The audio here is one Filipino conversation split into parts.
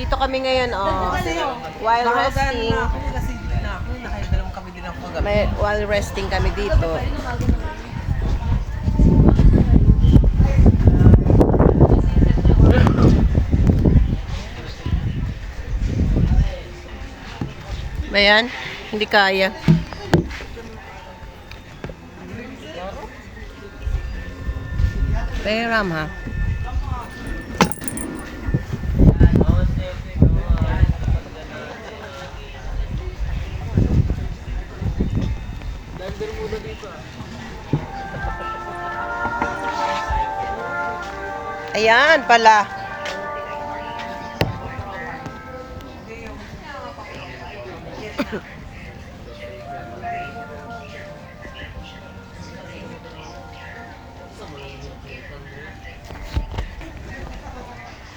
Dito kami ngayon, oh. While resting. Nakadalawang kami din ako kagabi. While resting kami dito. Bayan, hindi kaya. Bayram ha. Ayan pala.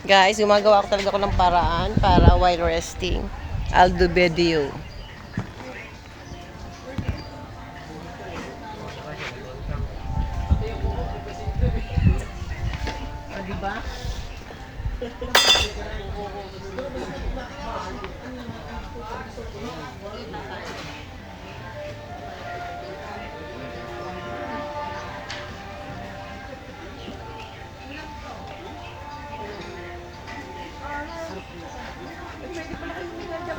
Guys, gumagawa ako talaga ng paraan para while resting. I'll do video. Diba?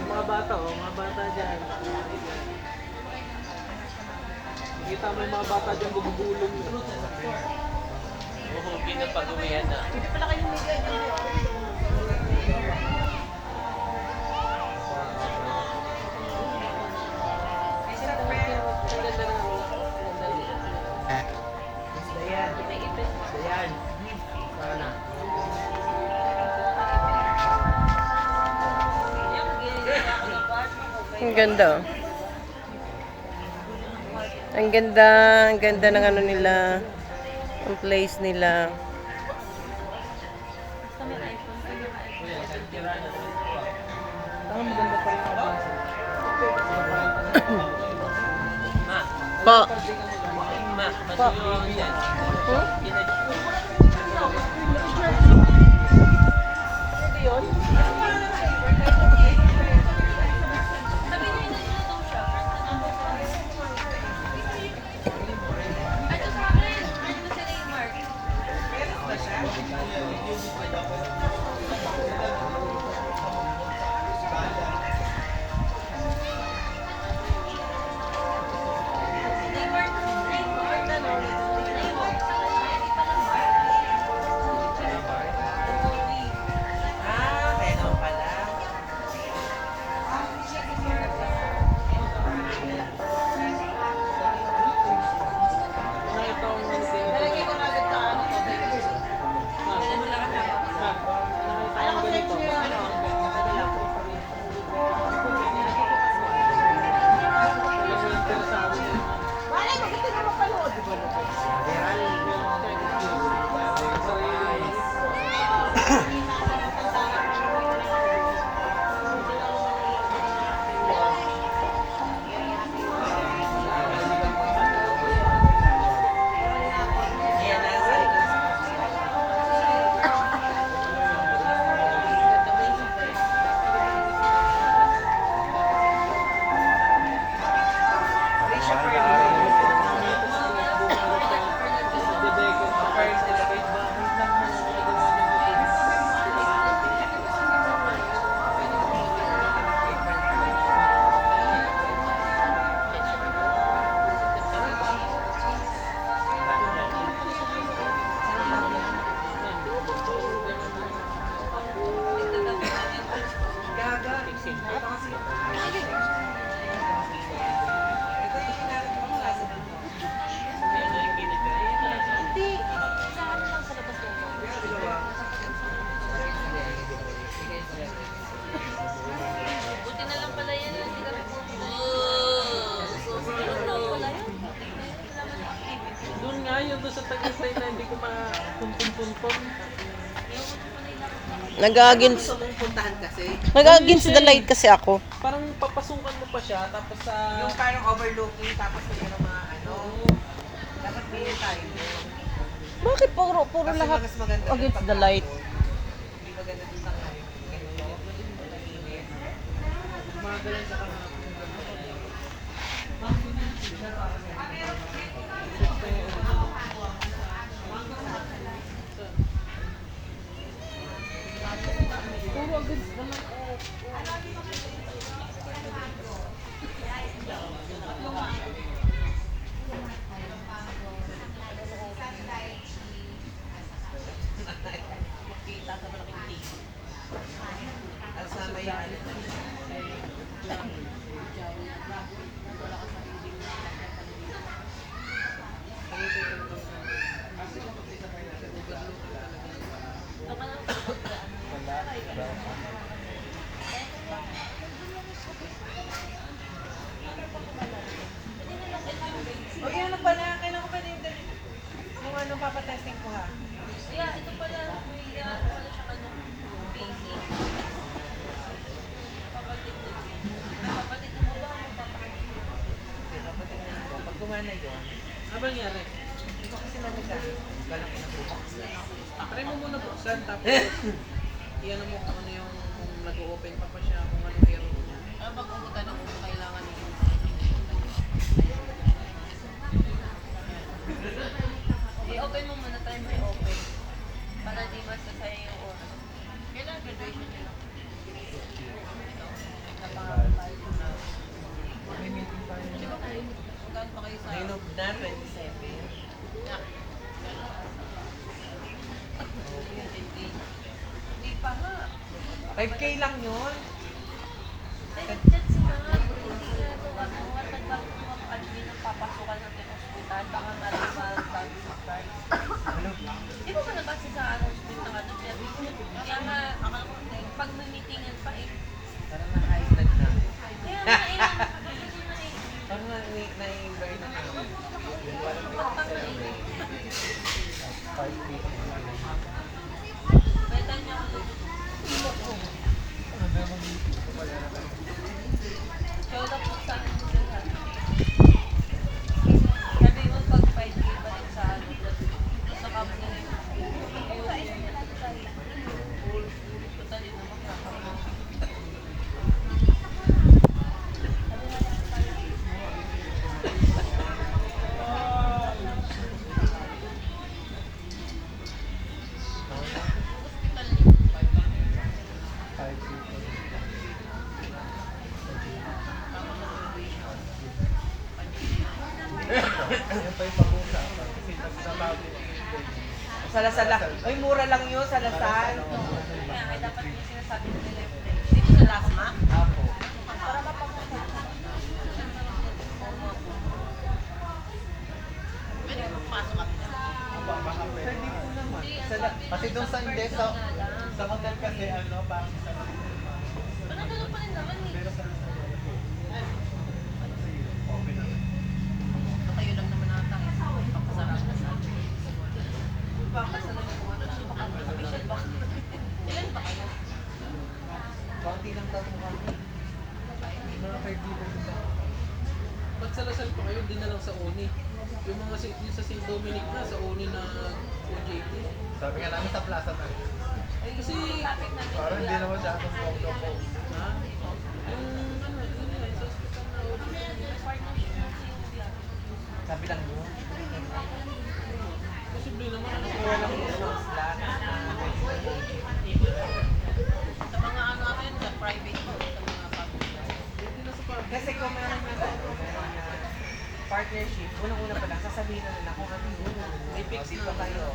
Mga bata, oh. Mga bata dyan. Kita mo yung mga bata dyan bumubulong. Uhugin na pag-uwihan na. Hindi pala kayo may ganyan. Ayan. Sana. Ang ganda. Ang ganda, ang ganda ng ano nila. Ang place nila. Po. Po. Yung doon sa Tag-Isay na hindi ko ma-tumpun-tumpun. Nag-against Puntahan kasi. Nag-against the light kasi ako. Parang papasukan mo pa siya, tapos sa... Yung parang overlooking, tapos may mga ano. Dapat bilhin tayo. Bakit puro Kasi lahat mas maganda against pag- the light? Hindi maganda dito sa ngayon. dadalhin sa kanila. Puro agad naman ako. Makita sa malaking TV. Asama yan. O yan, ano pala? Kailan ko pwede yung ano papatesting ko ha? Yeah, ito pala, may wala siya basic. Papalit mo ba o papalit? Okay, papatingnan ko. Pag gumana yun, Ano nangyari? hindi ko kasi nalagaan. Galang inabubox na. Try mo muna buksan, tapos iyan mo kung ano yung kung nag-open pa siya, kung ano error niya. Ano pag umutan ng uso, kailangan nyo? I-open mo muna, try mo i-open. Para di masasaya yung oras. Kailan graduation nyo? Ito. Napaka-5 na. May meeting pa rin. Di ba kung gaano pa kayo sa... Ngayon na, 27. Na. Hindi pa nga. 5K lang yun. Nag-chat si mga admin ang papasukan natin hospital. Baka maraming bago surprise. Di ba ba nabasa sa announcement ng ano? Kaya nga, akala ko, pag may meeting yan pa eh. Parang na-high blood na. Kaya nga eh, nakakalimutan na eh. Parang na-invite na kami. Ba't pang naingay? 5K. Pwede niya ako show up po sa akin sa sabi mo pag 5K pa rin sa ano sa company totally na magkakaroon. Salasala. Ay, mura lang yun, salasal. Kaya dapat yung sinasabi nila dito sa Lasma Apo. para mapag-usap. Pwede mo pasok kami na. Pwede po naman. Kasi doon sa hindi, sa hotel kasi ano, parang sa Panagano pa rin naman eh. pero sa open na. Kayo lang naman ata eh. Papasarap na sa akin. Papasarap ko ano siya. Baka official ba? Ilan ba kayo? Konti lang daw po kami. Mga kaibigan ko sa Pag salasal pa kayo, hindi na lang sa Uni. Yung mga yung sa St. Dominic na, sa Uni na OJT. sabi nga namin sa plaza na. Ay, Kasi, lapit natin. Parang hindi naman siya akong photo. ha? Yung ano, yun nga, sa hospital na OJT. Partnership na si Julia. Sabi lang yun. Posible naman ano kung Walang walang slot. Sa mga ano natin, sa private po, sa mga public. hindi na sa parang. Kasi kung meron na partnership, unang-una pa lang, sasabihin na nila kung ano yun. May fix dito kayo.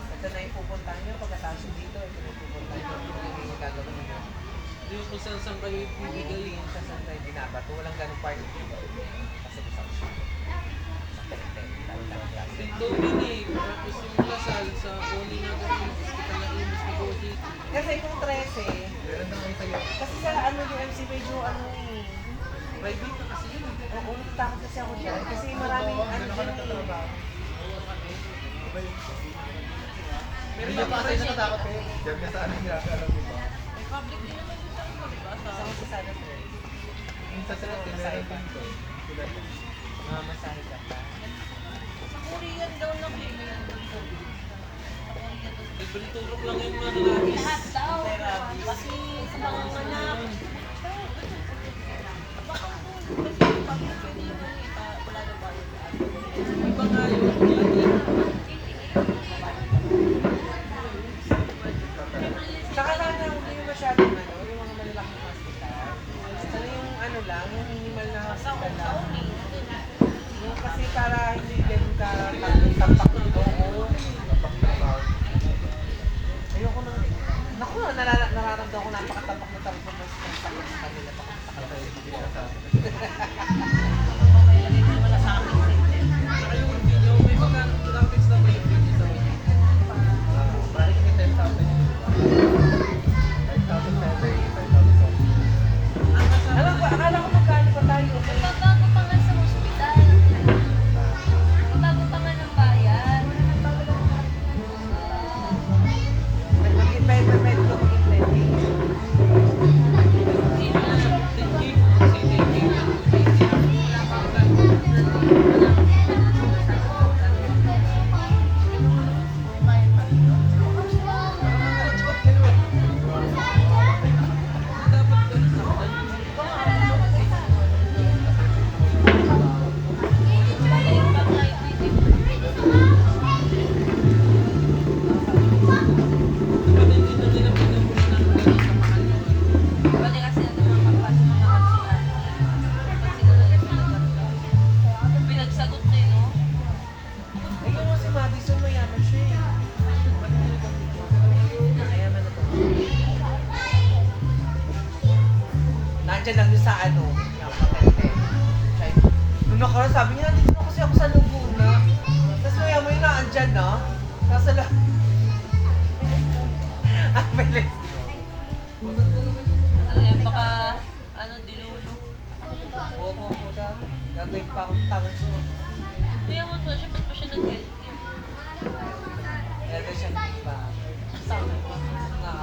Ito na yung pupuntahan nyo, pagkatapos dito, ito na yung pupuntahan nyo. Ito yung gagawin nyo. Hindi mo kung saan kayo ibibigay. Bibigay sa saan tayo binabato. Walang ganong partnership. Kasi sa St. Dominic, tapos yung Lasal, sa Uni na kami, hospital na Imus na OJT. Kasi kung 13, Meron na kayo sa'yo. kasi sa ano yung MC medyo ano eh. Private na kasi yun. Oo, takot kasi ako dyan. Kasi maraming ano Doon ako dyan eh. nagtatrabaho. Iba yung Pero hindi yung pa kasi private, natatakot eh. Diyan ka sa anong ginagawa, di ba? May public din naman dito, di ba? Sa Sa ako sa sana ko. Yung sa sila, meron din to. Sila din. Mamasahe ka pa. Sa Korean daw na Korean. libreng tulog lang yung ano namin. Lahat daw. Kasi sa mga anak. Wala na ba yun? Iba nga yun, yun. Saka sana hindi yung masyadong yung mga malalaking hospital. Sana yung ano lang, yung minimal na hospital lang. Yung kasi para hindi din ka tampak dito. Ayoko nang... Naku, nararamdaman ko napakatapak na tampak na sa kanila. Saka yung video, may mga graphics na ba yung video sa video? Balik ni 10,000 yun. 5,000 per 5,000. Alam ko, akala ko magkano pa tayo. Bago pa nga sa hospital. Bago pa nga ng bayan. Mag-invite ko mag-invite. Pwede kasi natin makapasok mga kapsiyan. Pag sila na yung pinagsagot. Pinagsagot na yun, no? Ay, kung si Madison, mayaman siya eh. Mayaman na to. Nandiyan lang yun sa ano, yung patente. Nung nakaraan, sabi niya, nandito na kasi ako sa Laguna. Tapos mayaman yun, naandyan na. Nasa lang. Ang bilis. Ano baka, ano, dilulo. Oo, gagawin pa akong tangan siya. Kaya mo to, siya, ba't pa siya nag-health? Meron siya pa. Nga.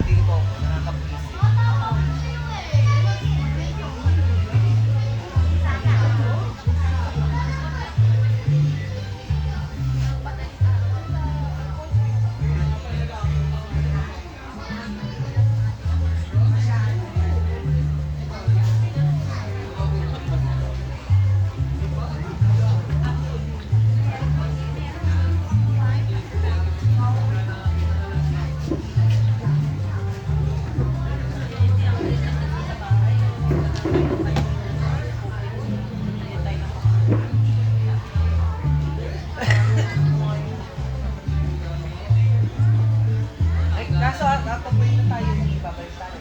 Hindi mo ako nakakapisi. Ay, kaso atapoy na tayo, hindi babalik tayo.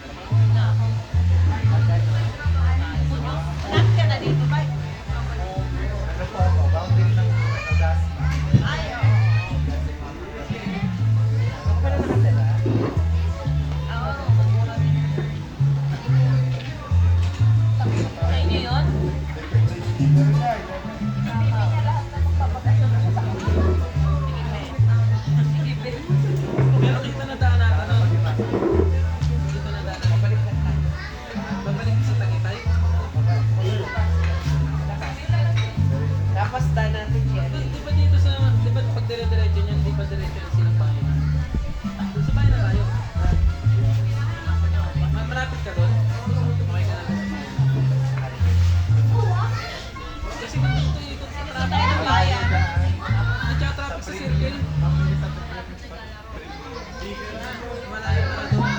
Lahat ka na dito, ba? Ano po ako? Boundary ng Audacity. Ako pala nakatala. Sa inyo yun? Sige, be. Pero kita na daan natin, ano? Kita na daan natin. Babalik na tayo. Babalik sa Tagaytay. Tapos daan natin yan. Di ba dito sa, di ba pag dire-diretso niyan, di ba diretso na silang bayan? Doon sa bayan na tayo. Malapit ka doon? Okay ka na doon. Kasi kung ito ikot sa traffic ng bayan, nagka-traffic sa circle. Malayo na doon.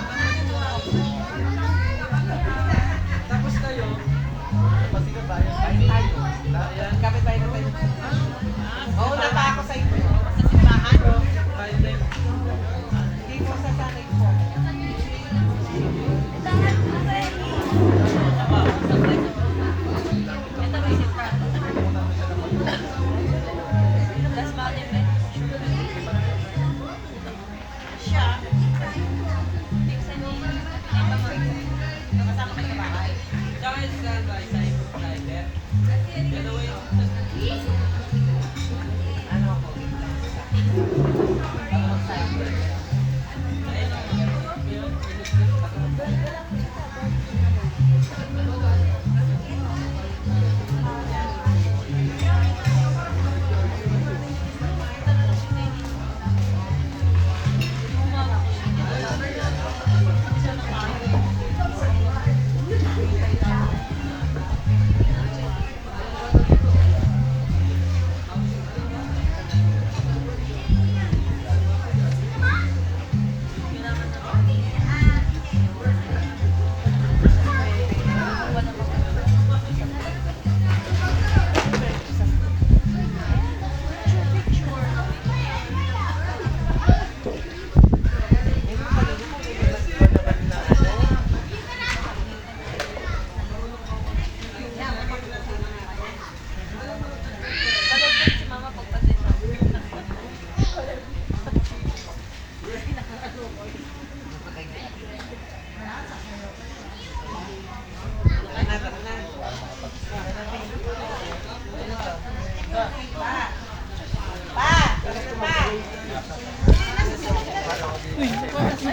Tapos kayo, Kasi ka bayan. Bayan tayo. ayan, Kapit tayo na tayo. Oo, nata ako sa inyo. bayan din. Hindi po sa sanay po. Ito may sita. Das body, be.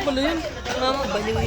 pala yan. Mama, baliw